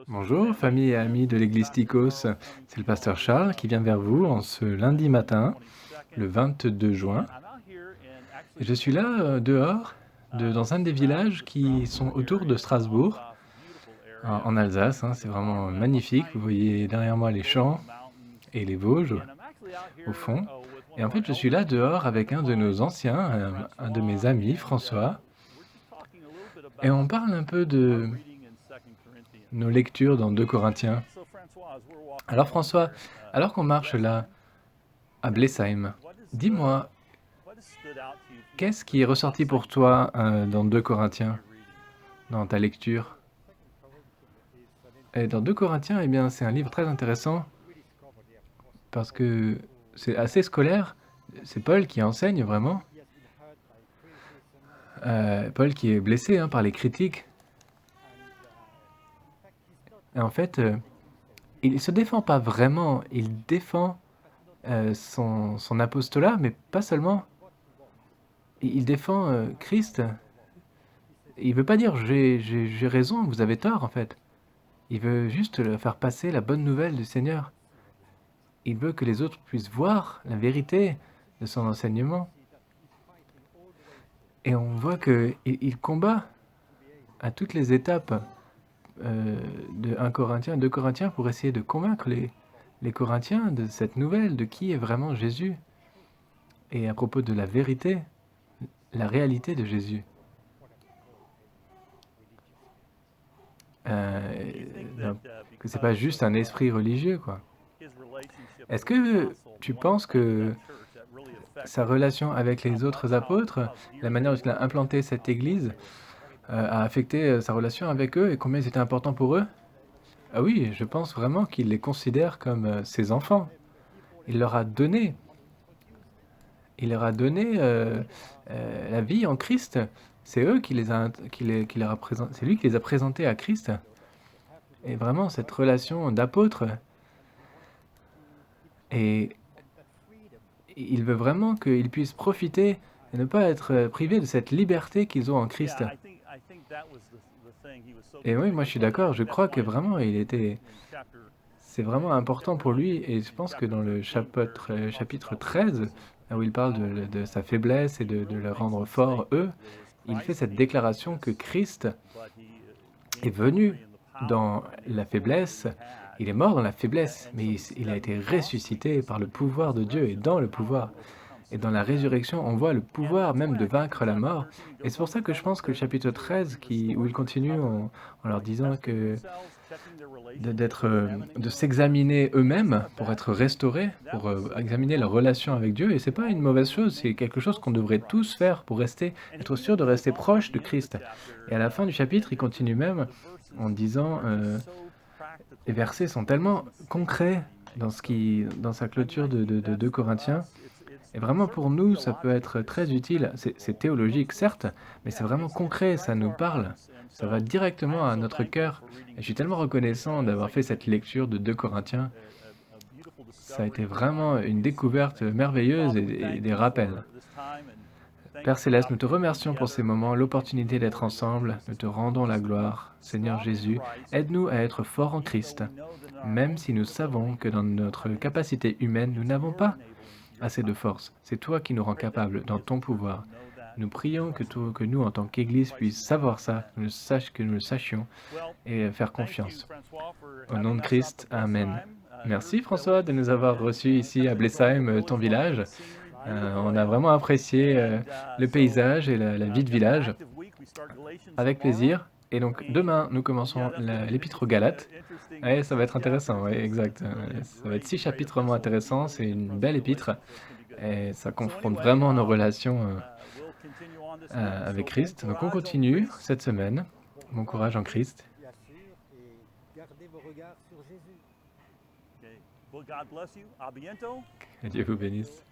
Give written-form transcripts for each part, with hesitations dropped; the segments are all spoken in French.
Bonjour, famille et amis de l'église Tikos. C'est le pasteur Charles qui vient vers vous en ce lundi matin, le 22 juin. Et je suis là dehors, dans un des villages qui sont autour de Strasbourg, en Alsace. C'est vraiment magnifique. Vous voyez derrière moi les champs et les Vosges au fond. Et en fait, je suis là dehors avec un de nos anciens, un de mes amis, François. Et on parle un peu de nos lectures dans 2 Corinthiens. Alors François, alors qu'on marche là, à Blesheim, dis-moi, qu'est-ce qui est ressorti pour toi dans 2 Corinthiens, dans ta lecture? Et dans 2 Corinthiens, eh bien, c'est un livre très intéressant parce que c'est assez scolaire. C'est Paul qui enseigne vraiment. Paul qui est blessé par les critiques. Et en fait, il ne se défend pas vraiment. Il défend son apostolat, mais pas seulement. Il défend Christ. Il veut pas dire j'ai raison, vous avez tort en fait. Il veut juste faire passer la bonne nouvelle du Seigneur. Il veut que les autres puissent voir la vérité de son enseignement. Et on voit qu'il combat à toutes les étapes de 1 Corinthiens, 2 Corinthiens pour essayer de convaincre les Corinthiens de cette nouvelle, de qui est vraiment Jésus. Et à propos de la vérité, la réalité de Jésus. Que c'est pas juste un esprit religieux, quoi. Est-ce que tu penses que sa relation avec les autres apôtres, la manière dont il a implanté cette église, a affecté sa relation avec eux et combien ils étaient importants pour eux? Ah oui, je pense vraiment qu'il les considère comme ses enfants. Il leur a donné, la vie en Christ. C'est eux qui leur a c'est lui qui les a présentés à Christ. Et vraiment cette relation d'apôtre. Et il veut vraiment qu'ils puissent profiter et ne pas être privés de cette liberté qu'ils ont en Christ. Et oui, moi je suis d'accord, je crois que vraiment c'est vraiment important pour lui et je pense que dans le chapitre 13, là où il parle de sa faiblesse et de les rendre forts eux, il fait cette déclaration que Christ est venu dans la faiblesse, il est mort dans la faiblesse, mais il a été ressuscité par le pouvoir de Dieu et dans le pouvoir. Et dans la résurrection, on voit le pouvoir même de vaincre la mort. Et c'est pour ça que je pense que le chapitre 13, où il continue en leur disant que de s'examiner eux-mêmes pour être restaurés, pour examiner leur relation avec Dieu. Et c'est pas une mauvaise chose, c'est quelque chose qu'on devrait tous faire pour être sûr de rester proche de Christ. Et à la fin du chapitre, il continue même en disant, les versets sont tellement concrets dans sa clôture de 2 Corinthiens. Et vraiment pour nous, ça peut être très utile. C'est théologique, certes, mais c'est vraiment concret, ça nous parle. Ça va directement à notre cœur. Et je suis tellement reconnaissant d'avoir fait cette lecture de 2 Corinthiens. Ça a été vraiment une découverte merveilleuse et des rappels. Père Céleste, nous te remercions pour ces moments, l'opportunité d'être ensemble. Nous te rendons la gloire. Seigneur Jésus, aide-nous à être forts en Christ, même si nous savons que dans notre capacité humaine, nous n'avons pas assez de force. C'est toi qui nous rends capables dans ton pouvoir. Nous prions que nous, en tant qu'Église, puissions savoir ça, que nous le sachions et faire confiance. Au nom de Christ, Amen. Merci François de nous avoir reçus ici à Blesheim, ton village. On a vraiment apprécié le paysage et la vie de village. Avec plaisir. Et donc demain, nous commençons l'épître aux Galates. Ouais, ça va être intéressant, ouais, exact. Ça va être 6 chapitres vraiment intéressants. C'est une belle épître. Et ça confronte vraiment nos relations avec Christ. Donc on continue cette semaine. Bon courage en Christ. Bien sûr, et gardez vos regards sur Jésus. Que Dieu vous bénisse.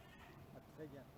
À très bientôt.